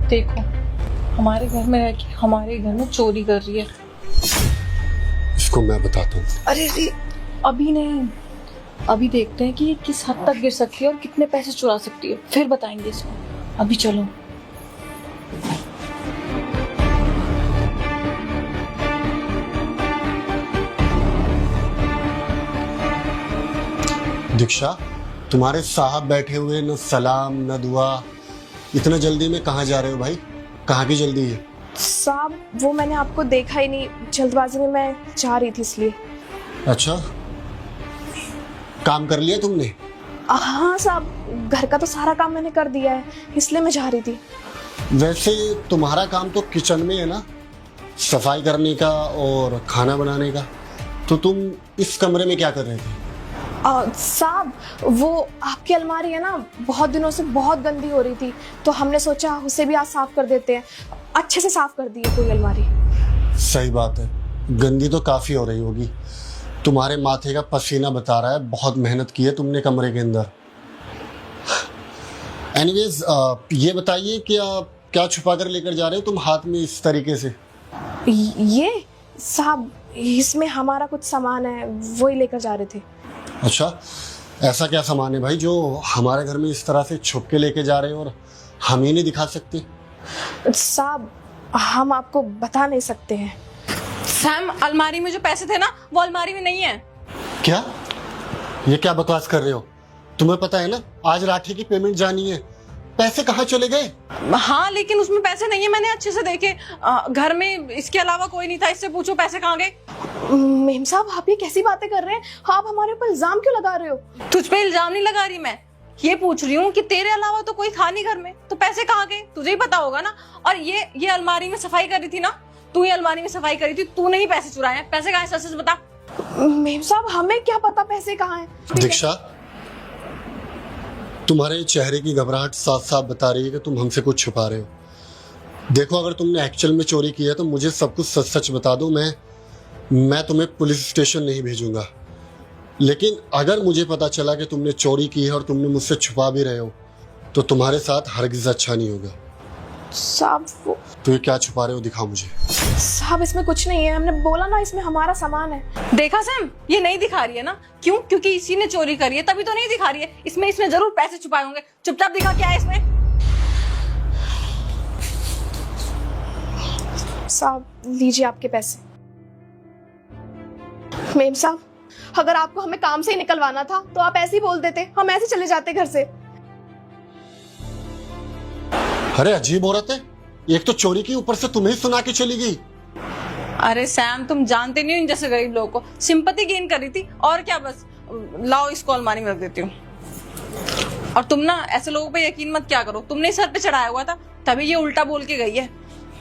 देखो, हमारे घर में रह के हमारे घर में चोरी कर रही है। इसको मैं बताता हूँ। अरे अभी नहीं, अभी देखते हैं कि ये किस हद तक गिर सकती है और कितने पैसे चुरा सकती है, फिर बताएंगे इसको। अभी चलो। दीक्षा, तुम्हारे साहब बैठे हुए, न सलाम न दुआ। इतना जल्दी में कहाँ जा रहे हो भाई? कहाँ की जल्दी है? साहब वो मैंने आपको देखा ही नहीं, जल्दबाजी में मैं जा रही थी इसलिए। अच्छा, काम कर लिया तुमने? हाँ साहब, घर का तो सारा काम मैंने कर दिया है, इसलिए मैं जा रही थी। वैसे तुम्हारा काम तो किचन में है ना, सफाई करने का और खाना बनाने का। तो तुम इस कमरे में क्या कर रहे थे? साहब वो आपकी अलमारी है ना, बहुत दिनों से बहुत गंदी हो रही थी, तो हमने सोचा उसे भी आज साफ कर देते हैं। अच्छे से साफ कर दी है पूरी अलमारी। सही बात है, गंदी तो काफी हो रही होगी। तुम्हारे माथे का पसीना बता रहा है, बहुत मेहनत की है तुमने कमरे के अंदर। एनीवेज, ये बताइए कि आप क्या छुपा कर लेकर जा रहे हो तुम हाथ में इस तरीके से? ये साहब, इसमें हमारा कुछ सामान है, वो ही लेकर जा रहे थे। अच्छा, ऐसा क्या सामान है भाई जो हमारे घर में इस तरह से छुप के लेके जा रहे हो और हम ही नहीं दिखा सकते? साहब हम आपको बता नहीं सकते हैं। सैम, अलमारी में जो पैसे थे ना, वो अलमारी में नहीं है। क्या? ये क्या बकवास कर रहे हो? तुम्हें पता है ना आज राठी की पेमेंट जानी है, पैसे कहाँ चले गए? हाँ, लेकिन उसमें पैसे नहीं है, मैंने अच्छे से देखे। घर में इसके अलावा कोई नहीं था, इससे पूछो पैसे कहाँ गए। मेम साहब आप ये कैसी बातें कर रहे हैं? आप हमारे ऊपर इल्जाम क्यों लगा रहे हो? तुझ पे इल्जाम नहीं लगा रही मैं, ये पूछ रही हूँ कि तेरे अलावा तो कोई था नहीं घर में, तो पैसे कहाँ गए? तुझे ही पता होगा ना। और ये अलमारी में सफाई कर रही थी ना, तू ही अलमारी में सफाई करी थी, तूने ही पैसे चुराए हैं। पैसे कहाँ हैं? सच सच बता। मेम साहब हमें क्या पता पैसे कहाँ हैं। दीक्षा, तुम्हारे चेहरे की घबराहट साफ साफ बता रही है कि तुम हमसे कुछ छुपा रहे हो। देखो, अगर तुमने एक्चुअल में चोरी की है तो मुझे सब कुछ सच सच बता दो, मैं तुम्हें पुलिस स्टेशन नहीं भेजूंगा। लेकिन अगर मुझे पता चला कि तुमने चोरी की है और तुमने मुझसे छुपा भी रहे हो, तो तुम्हारे साथ हरगिज अच्छा नहीं होगा। साहब तो ये क्या छुपा रहे हो, दिखाओ मुझे। साहब इसमें कुछ नहीं है, हमने बोला ना इसमें हमारा सामान है। देखा सैम, ये नहीं दिखा रही है ना। क्यों? क्योंकि इसी ने चोरी करी है, तभी तो नहीं दिखा रही है। इसमें जरूर पैसे छुपाए होंगे। चुपचाप दिखा क्या है इसमें। साहब लीजिए आपके पैसे। मेम साहब, अगर आपको हमें काम से ही निकलवाना था तो आप ऐसे ही बोल देते, हम ऐसे चले जाते घर से। अरे अजीब औरत है, एक तो चोरी की, ऊपर से तुम्हें ही सुना के चली गई। अरे सैम, तुम जानते नहीं हो इन जैसे गरीब लोगों को। सिंपैथी गेन कर रही थी और क्या। बस लाओ, इसको अलमारी में रख देती हूँ। और तुम ना ऐसे लोगों पे यकीन मत क्या करो, तुमने सर पे चढ़ाया हुआ था, तभी ये उल्टा बोल के गई है।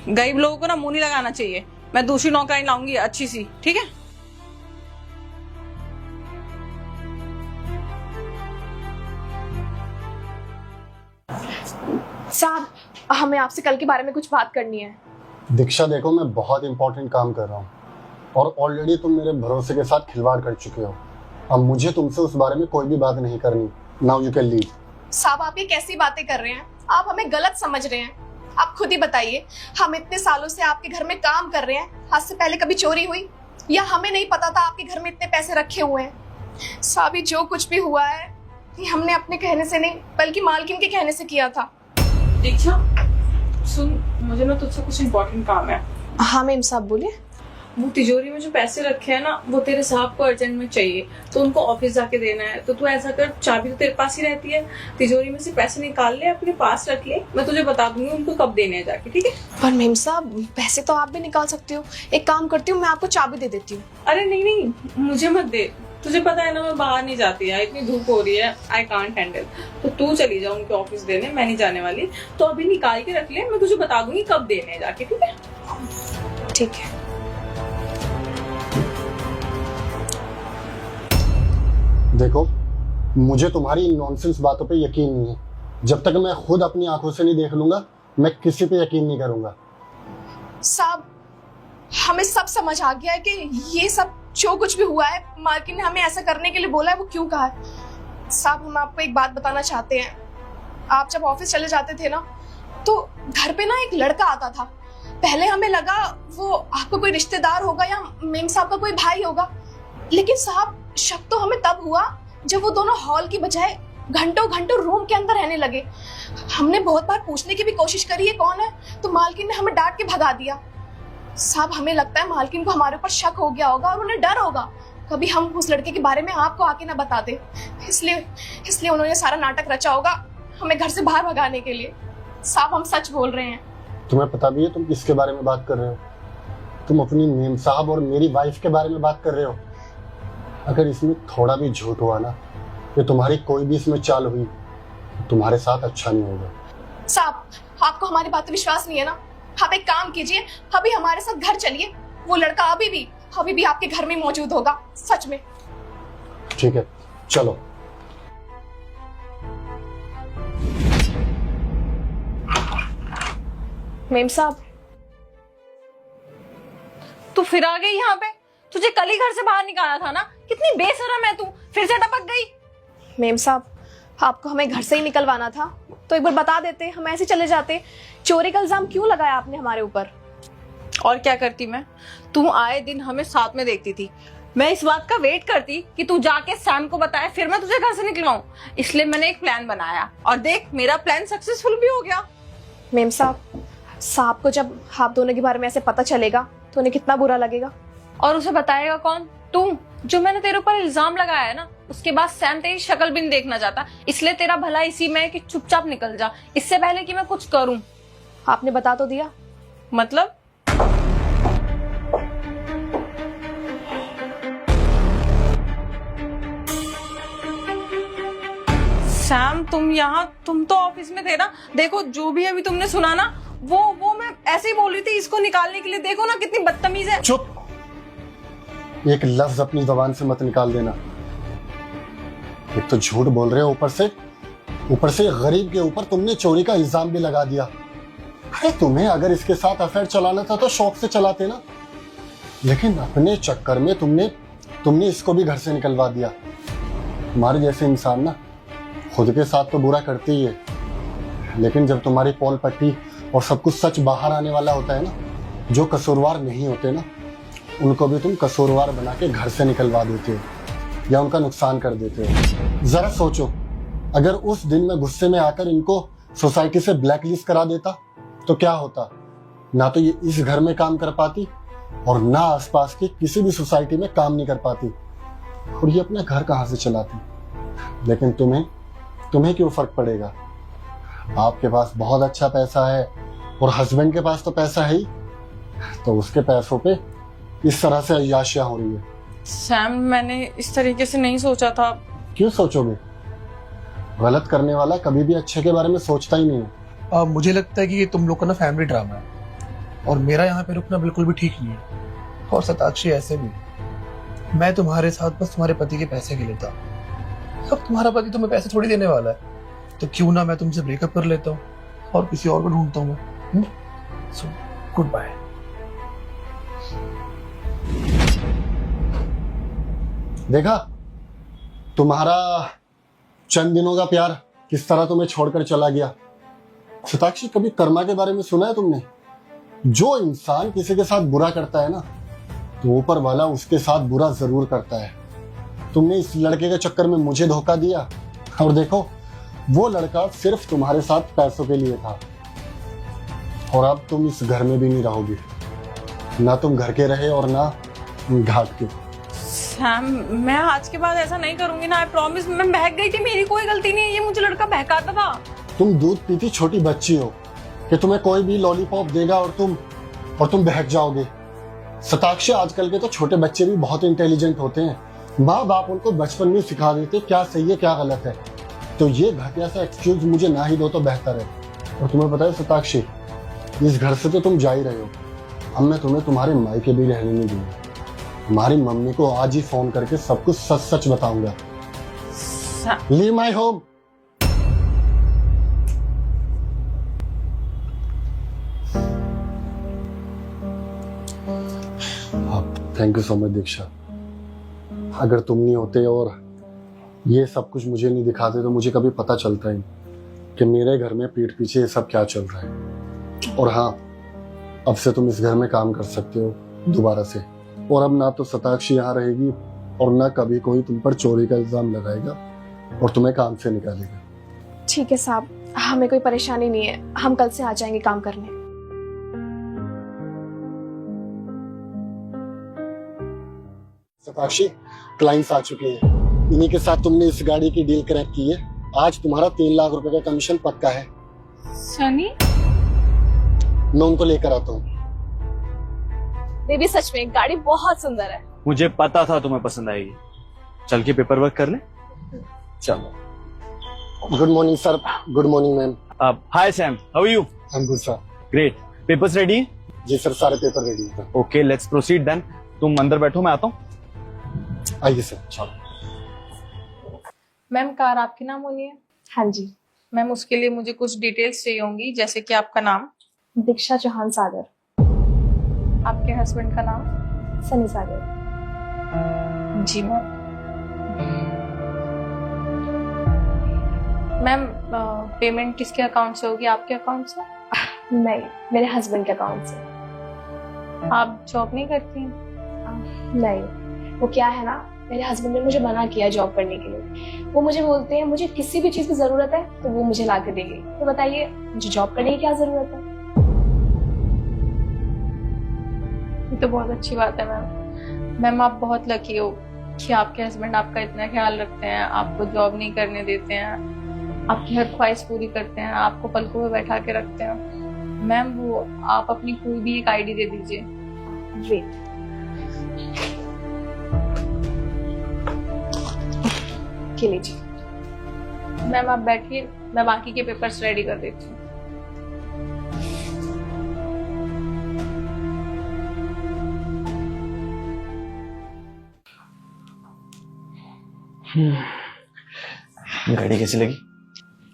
गरीब लोगों को ना मुंह नहीं लगाना चाहिए। मैं दूसरी नौकरानी लाऊंगी अच्छी सी, ठीक है? साहब हमें आपसे कल के बारे में कुछ बात करनी है। दीक्षा देखो, मैं बहुत इंपॉर्टेंट काम कर रहा हूँ और ऑलरेडी तुम मेरे भरोसे के साथ खिलवाड़ कर चुके हो। अब मुझे तुमसे उस बारे में कोई भी बात नहीं करनी। Now you can leave. साहब आप ये कैसी बातें कर रहे हैं? आप हमें गलत समझ रहे हैं। आप खुद ही बताइए, हम इतने सालों से आपके घर में काम कर रहे हैं, आज से पहले कभी चोरी हुई? या हमें नहीं पता था आपके घर में इतने पैसे रखे हुए हैं? साहब जो कुछ भी हुआ है ये हमने अपने कहने से नहीं बल्कि मालकिन के कहने से किया था। दीक्षा सुन, मुझे ना तुझसे कुछ इम्पोर्टेंट काम है। हाँ मेम साहब बोलिए। वो तिजोरी में जो पैसे रखे हैं ना, वो तेरे साहब को अर्जेंट में चाहिए, तो उनको ऑफिस जाके देना है। तो तू ऐसा कर, चाबी तो तेरे पास ही रहती है, तिजोरी में से पैसे निकाल ले, अपने पास रख ले। मैं तुझे बता दूंगी उनको कब देने हैं जाके, ठीक है? पर मेम साहब पैसे तो आप भी निकाल सकते हो। एक काम करती हूँ, मैं आपको चाबी दे देती हूँ। अरे नहीं नहीं, मुझे मत दे। तुझे पता है ना मैं बाहर नहीं जाती है, इतनी धूप हो रही है, आई कांट हैंडल। तो तू चली जा उनके ऑफिस देने, मैं नहीं जाने वाली। तो अभी निकाल के रख ले, मैं तुझे बता दूंगी कब देने हैं जाके, ठीक है? ठीक है। देखो, मुझे तुम्हारी नॉनसेंस बातों पे यकीन नहीं है। जब तक मैं खुद अपनी आंखों से नहीं देख लूंगा, मैं किसी पे यकीन नहीं करूंगा। साहब हमें सब समझ आ गया है कि ये सब जो कुछ भी हुआ है, मालकिन ने हमें ऐसा करने के लिए बोला है, वो क्यों कहा है। साहब हम आपको एक बात बताना चाहते हैं। आप जब ऑफिस चले जाते थे ना, तो घर पे ना एक लड़का आता था। पहले हमें लगा वो आपका कोई रिश्तेदार होगा या मेम साहब का कोई भाई होगा, लेकिन साहब शक तो हमें तब हुआ जब वो दोनों हॉल की बजाय घंटों घंटों रूम के अंदर रहने लगे। हमने बहुत बार पूछने की भी कोशिश करी ये कौन है, तो मालकिन ने हमें डांट के भगा दिया। साहब हमें लगता है मालकिन को हमारे ऊपर शक हो गया होगा और उन्हें डर होगा कभी हम उस लड़के के बारे में आपको आके ना बता दे, इसलिए उन्होंने सारा नाटक रचा होगा हमें घर से बाहर भगाने के लिए। साहब हम सच बोल रहे हैं। तुम्हें पता भी है तुम किसके बारे में बात कर रहे हो? तुम अपनी मेम साहब और मेरी वाइफ के बारे में बात कर रहे हो। अगर इसमें थोड़ा भी झूठ हुआ ना, या तुम्हारी कोई भी इसमें चाल हुई, तो तुम्हारे साथ अच्छा नहीं होगा। साहब आपको हमारी बात पे विश्वास नहीं है ना? आप एक काम कीजिए, अभी हमारे साथ घर चलिए। वो लड़का अभी भी आपके घर में मौजूद होगा, सच में। ठीक है, चलो। मेम साहब, तू फिर आ गई यहाँ पे? तुझे कल ही घर से बाहर निकाला था ना? कितनी बेशरम है तू, फिर से टपक गई। मेम साहब आपको हमें घर से ही निकलवाना था तो एक बार बता देते, हम ऐसे चले जाते। चोरी का इल्जाम क्यों लगाया आपने हमारे ऊपर? और क्या करती मैं? तू आए दिन हमें साथ में देखती थी। मैं इस बात का वेट करती कि तू जाके सैम को बताए, फिर मैं तुझे घर से निकलवाऊं। इसलिए मैंने एक प्लान बनाया और देख, मेरा प्लान सक्सेसफुल भी हो गया। मेम साहब को जब आप दोनों के बारे में ऐसे पता चलेगा तो उन्हें कितना बुरा लगेगा। और उसे बताएगा कौन? तू। जो मैंने तेरे ऊपर इल्जाम लगाया है ना, उसके बाद सैम तेरी शक्ल भी नहीं देखना चाहता। इसलिए तेरा भला इसी में है कि चुपचाप निकल जा, इससे पहले कि मैं कुछ करूं। आपने बता तो दिया। मतलब? सैम तुम तो ऑफिस में थे ना? देखो जो भी अभी तुमने सुना ना, वो मैं ऐसे ही बोल रही थी इसको निकालने के लिए। देखो ना कितनी बदतमीज है। चुप! एक लफ्ज अपनी जबान से मत निकाल देना। एक तो झूठ बोल रहे हो, ऊपर से गरीब के ऊपर तुमने चोरी का इल्जाम भी लगा दिया। अरे तुम्हें अगर इसके साथ अफेयर चलाना था तो शौक से चलाते ना, लेकिन अपने चक्कर में तुमने इसको भी घर से निकलवा दिया। तुम्हारे जैसे इंसान ना खुद के साथ तो बुरा करते ही है, लेकिन जब तुम्हारी पोल पट्टी और सब कुछ सच बाहर आने वाला होता है ना, जो कसूरवार नहीं होते ना, उनको भी तुम कसूरवार बना के घर से निकलवा देते हो या उनका नुकसान कर देते हो। जरा सोचो, अगर उस दिन मैं गुस्से में आकर इनको सोसाइटी से ब्लैकलिस्ट करा देता तो क्या होता? ना तो ये इस घर में काम कर पाती और ना आसपास की किसी भी सोसाइटी में काम नहीं कर पाती, और ये अपना घर कहाँ से चलाती। लेकिन तुम्हें क्यों फर्क पड़ेगा? आपके पास बहुत अच्छा पैसा है और हस्बैंड के पास तो पैसा है ही, तो उसके पैसों पे इस तरह से अय्याशियां हो रही है। सैम मैंने इस तरीके से नहीं सोचा था। क्यों सोचोगे? गलत करने वाला कभी भी अच्छे के बारे में सोचता ही नहीं है। मुझे लगता है कि ये तुम लोग का ना फैमिली ड्रामा है और मेरा यहाँ पे रुकना बिल्कुल भी ठीक नहीं है। और सताक्षी ऐसे भी, मैं तुम्हारे साथ बस तुम्हारे पति के पैसे के लिए था। अब तुम्हारा पति तुम्हें पैसे थोड़ी देने वाला है, तो क्यों ना मैं तुमसे ब्रेकअप कर लेता हूँ और किसी और को ढूंढता हूँ मैं। So goodbye. देखा तुम्हारा चंद दिनों का प्यार किस तरह तुम्हें छोड़कर चला गया। सताक्षी, कभी कर्मा के बारे में सुना है तुमने? जो इंसान किसी के साथ बुरा करता है ना, तो ऊपर वाला उसके साथ बुरा जरूर करता है। तुमने इस लड़के के चक्कर में मुझे धोखा दिया, और देखो वो लड़का सिर्फ तुम्हारे साथ पैसों के लिए था, और अब तुम इस घर में भी नहीं रहोगी। ना तुम घर के रहे और ना घाट के। सैम मैं आज के बाद ऐसा नहीं करूंगी ना, आई प्रॉमिस। मैं बहक गई थी, मेरी कोई गलती नहीं है, ये मुझे लड़का बहकाता था। तुम दूध पीती छोटी बच्ची हो कि तुम्हें कोई भी लॉलीपॉप देगा और तुम बहक जाओगे। सताक्षी, आजकल के तो छोटे बच्चे भी बहुत इंटेलिजेंट होते हैं। माँ बाप उनको बचपन में सिखा देते क्या सही है क्या गलत है। तो ये घटिया सा एक्सक्यूज मुझे ना ही दो तो बेहतर है। और तुम्हें पता है सताक्षी, इस घर से तो तुम जा ही रहे हो। अब मैं तुम्हें तुम्हारे मायके भी रहने नहीं दूंगा। हमारी मम्मी को आज ही फोन करके सब कुछ सच सच बताऊंगा। Leave my home. Thank you so much Diksha. अगर तुम नहीं होते और ये सब कुछ मुझे नहीं दिखाते तो मुझे कभी पता चलता ही नहीं। कि मेरे घर में पीठ पीछे ये सब क्या चल रहा है। और हाँ, अब से तुम इस घर में काम कर सकते हो दोबारा से। और अब ना तो शताक्षी यहाँ रहेगी और ना कभी कोई तुम पर चोरी का इल्जाम लगाएगा और तुम्हें काम से निकालेगा। ठीक है साहब, हमें कोई परेशानी नहीं है, हम कल से आ जाएंगे काम करने। शताक्षी, क्लाइंट्स आ चुके हैं। इन्हीं के साथ तुमने इस गाड़ी की डील क्रैक की है। आज तुम्हारा 3 लाख रुपए का कमीशन पक्का है। सनी, मैं उनको लेकर आता हूँ। बेबी सच में गाड़ी बहुत सुंदर है। मुझे पता था तुम्हें पसंद आएगी। चल के पेपर वर्क कर ले। चलो। Good morning sir. Good morning ma'am. Hi Sam, how are you? I am good sir. Great. Papers ready? जी सर, सारे पेपर रेडी हैं। Okay, let's proceed then. तुम अंदर बैठो, मैं आता हूँ। आइए सर। चलो। मैम कार आपके नाम होनी है? हाँ जी। मैम उसके लिए मुझे कुछ डिटेल्स चाहिए होंगी, जैसे कि आपका नाम, दीक्षा चौहान सागर। आपके हस्बैंड का नाम? सनी सागर। जी मैम। मैम पेमेंट किसके अकाउंट से होगी, आपके अकाउंट से? नहीं, मेरे हस्बैंड के अकाउंट से। आप जॉब नहीं करती? नहीं, वो क्या है ना, मेरे हस्बैंड ने मुझे मना किया जॉब करने के लिए। वो मुझे बोलते हैं मुझे किसी भी चीज की जरूरत है तो वो मुझे ला के देंगे। तो बताइए मुझे जॉब करने की क्या जरूरत है? ये तो बहुत अच्छी बात है मैम। मैम आप बहुत लकी हो कि आपके हस्बैंड आपका इतना ख्याल रखते हैं, आपको जॉब नहीं करने देते हैं, आपकी हर ख्वाहिश पूरी करते हैं, आपको पलकों में बैठा के रखते हैं। मैम वो आप अपनी कोई भी एक आईडी दे दीजिए। वेट, के लीजिए। मैम आप बैठिए, मैं बाकी के पेपर्स रेडी कर देती हूँ। गाड़ी कैसी लगी?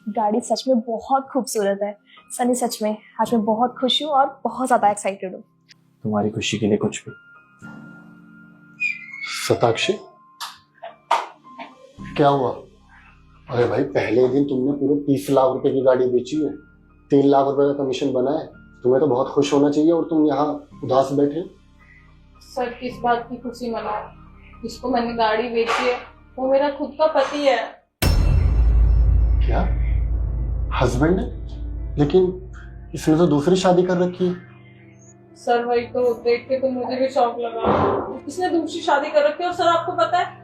गाड़ी सच में बहुत खूबसूरत है सनी। सच में आज मैं बहुत खुश हूँ और बहुत ज्यादा एक्साइटेड हूँ। तुम्हारी खुशी के लिए कुछ भी। शताक्षी, क्या हुआ? अरे भाई, पहले दिन तुमने पूरे 30 लाख रुपए की गाड़ी बेची है, 3 लाख रुपए का कमीशन बना है। तुम्हें तो बहुत खुश होना चाहिए और तुम यहाँ उदास बैठे। सर किस बात की खुशी मनाओ? जिसको मैंने गाड़ी बेची है वो मेरा खुद का पति है। क्या हस्बैंड है? लेकिन इसने तो दूसरी शादी कर रखी है। सर वही तो देख के तो मुझे भी शौक लगा। इसने दूसरी शादी कर रखी है। और सर आपको पता है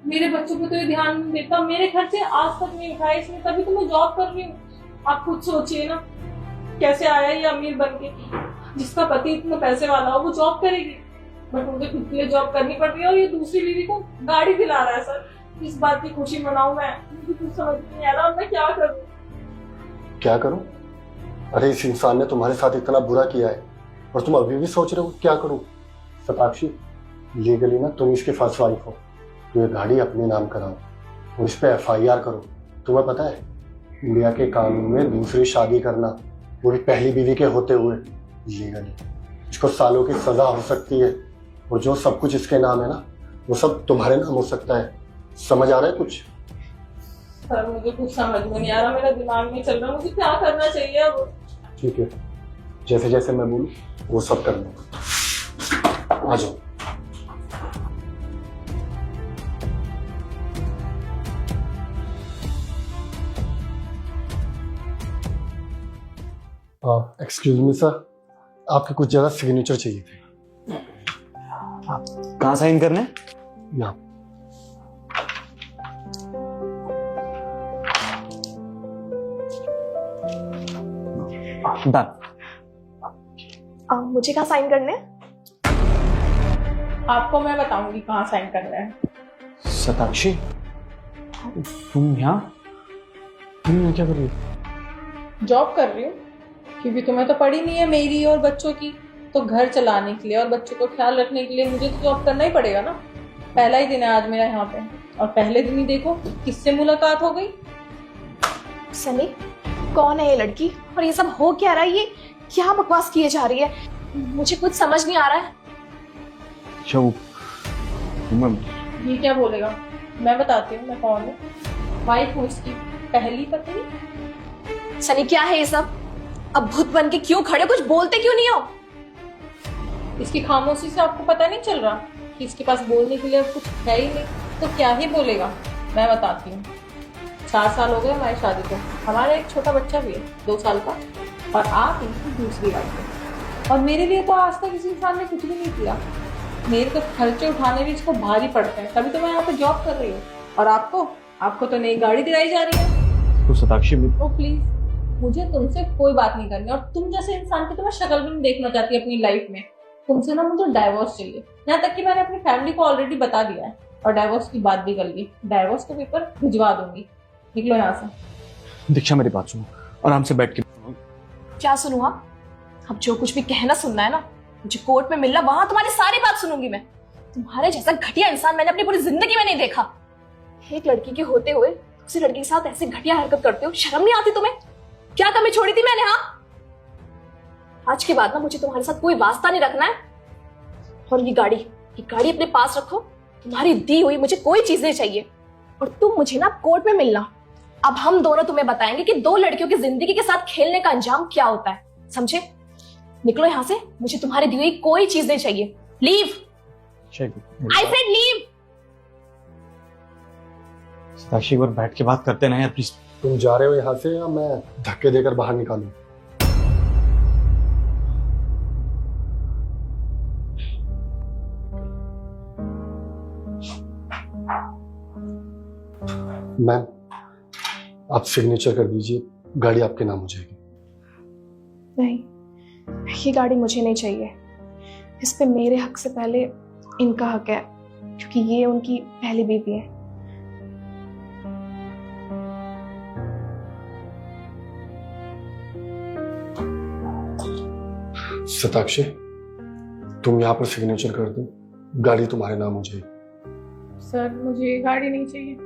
मेरे बच्चों पे तो ये ध्यान नहीं देता, मेरे खर्चे आज तक नहीं उठाए इसने, तभी तो मैं जॉब कर रही हूँ। आप खुद सोचिए ना कैसे आया ये अमीर बन के। जिसका पति इतना पैसे वाला हो वो जॉब करेगी, बट मुझे खुद के लिए जॉब करनी पड़ रही है और ये दूसरी बीवी को गाड़ी दिला रहा है। सर इस बात की खुशी मनाऊं मैं? मुझे कुछ समझ नहीं आ रहा, मैं क्या करूं? क्या करूं? अरे इस इंसान ने तुम्हारे साथ इतना बुरा किया है और तुम अभी भी सोच रहे हो क्या करूं? शताक्षी, लीगली ना तुम इसकी फर्स्ट वाइफ हो, तो ये गाड़ी अपने नाम कराओ और इस पे FIR करो। तुम्हें पता है इंडिया के कानून में दूसरी शादी करना, वो भी पहली बीवी के होते हुए, लीगली इसको सालों की सजा हो सकती है। और जो सब कुछ इसके नाम है ना, वो सब तुम्हारे नाम हो सकता है। समझ आ रहा है कुछ? सर मुझे कुछ समझ में नहीं आ रहा, मेरा दिमाग नहीं चल रहा, मुझे क्या करना चाहिए अब? ठीक है, जैसे जैसे मैं बोलूं वो सब कर लो। आ जाओ। एक्सक्यूज मी सर, आपके कुछ जगह सिग्नेचर चाहिए थे। कहाँ साइन करने? यहाँ। डन। मुझे कहाँ साइन करने हैं? आपको मैं बताऊंगी कहाँ साइन करना है। शताक्षी, तुम यहाँ क्या कर रही हो? जॉब कर रही हूँ क्योंकि तुम्हें तो पड़ी नहीं है मेरी और बच्चों की, तो घर चलाने के लिए और बच्चों को ख्याल रखने के लिए मुझे तो जॉब करना ही पड़ेगा ना। पहला ही दिन है आज मेरा यहाँ पे, और पहले दिन ही देखो किससे मुलाकात हो गई। सनी, कौन है ये लड़की और ये सब हो क्या रहा है? ये क्या बकवास किए जा रही है? मुझे कुछ समझ नहीं आ रहा है। ये क्या बोलेगा? मैं बताती हूँ मैं कौन हूँ। वाइफ हूँ इसकी, पहली पत्नी। सनी क्या है ये सब? अब भूत बन के क्यों खड़े, कुछ बोलते क्यों नहीं हो? इसकी खामोशी से आपको पता नहीं चल रहा कि इसके पास बोलने के लिए अब कुछ है ही नहीं, तो क्या ही बोलेगा। मैं बताती हूँ। 4 साल हो गए हमारी शादी को, हमारा एक छोटा बच्चा भी है 2 साल का, और आप इनकी दूसरी वाइफ है। और मेरे लिए तो आज तक किसी इंसान ने कुछ भी नहीं किया। मेरे तो खर्चे उठाने भी इसको भारी पड़ते हैं, तभी तो मैं यहाँ पे जॉब कर रही हूँ। और आपको तो नई गाड़ी दिलाई जा रही है। तो सताक्षी ओ प्लीज, मुझे तुमसे कोई बात नहीं करनी, और तुम जैसे इंसान की तो मैं शक्ल भी नहीं देखना चाहती अपनी लाइफ में। तुमसे ना मुझे डाइवोर्स चाहिए। यहाँ तक कि मैंने अपनी फैमिली को ऑलरेडी बता दिया है, और डाइवोर्स की बात भी कर ली। डाइवोर्स के पेपर भिजवा दूंगी। निकलो यहाँ से। दीक्षा मेरी बात सुनो, आराम से बैठ के। क्या सुनूं? हाँ, अब जो कुछ भी कहना सुनना है ना, मुझे कोर्ट में मिलना, वहां तुम्हारी सारी बात सुनूंगी मैं। तुम्हारे जैसा घटिया इंसान मैंने अपनी पूरी जिंदगी में नहीं देखा। एक लड़की के होते हुए दूसरी लड़की के साथ ऐसे घटिया हरकत करते हो, शर्म नहीं आती तुम्हें? क्या कमी छोड़ी थी मैंने? हाँ, आज के बाद ना मुझे तुम्हारे साथ कोई वास्ता नहीं रखना है। और ये गाड़ी अपने पास रखो। तुम्हारी दी हुई मुझे कोई चीज नहीं चाहिए। और तुम मुझे ना कोर्ट में मिलना। अब हम दोनों तुम्हें बताएंगे कि 2 लड़कियों की जिंदगी के साथ खेलने का अंजाम क्या होता है, समझे? निकलो यहाँ से, मुझे तुम्हारी दी हुई कोई चीज नहीं चाहिए। Leave, I said leave. Satakshi एक बार बैठ के बात करते ना यार प्लीज। तुम जा रहे हो यहाँ से या मैं धक्के देकर बाहर निकालूं? मैम, आप सिग्नेचर कर दीजिए, गाड़ी आपके नाम हो जाएगी। नहीं, ये गाड़ी मुझे नहीं चाहिए। इस पे मेरे हक से पहले इनका हक है, क्योंकि ये उनकी पहली बीवी है। सताक्षी, तुम यहाँ पर सिग्नेचर कर दो, गाड़ी तुम्हारे नाम हो जाएगी। सर, मुझे ये गाड़ी नहीं चाहिए।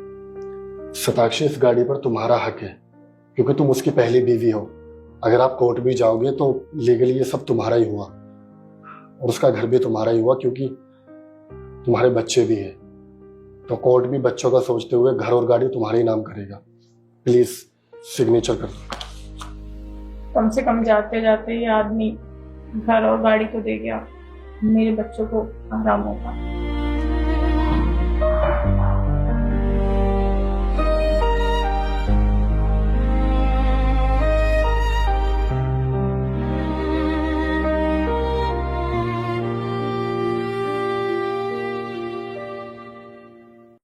सताक्षी, इस गाड़ी पर तुम्हारा हक है, क्योंकि तुम उसकी पहली बीवी हो। अगर आप कोर्ट भी जाओगे तो लीगली ये सब तुम्हारा ही हुआ, और उसका घर भी तुम्हारा ही हुआ, क्योंकि तुम्हारे बच्चे भी हैं। तो कोर्ट भी बच्चों का सोचते हुए घर और गाड़ी तुम्हारे ही नाम करेगा। प्लीज सिग्नेचर कर दो। कम से कम जाते जाते ये आदमी घर और गाड़ी तो दे गया, मेरे बच्चों को आराम होगा।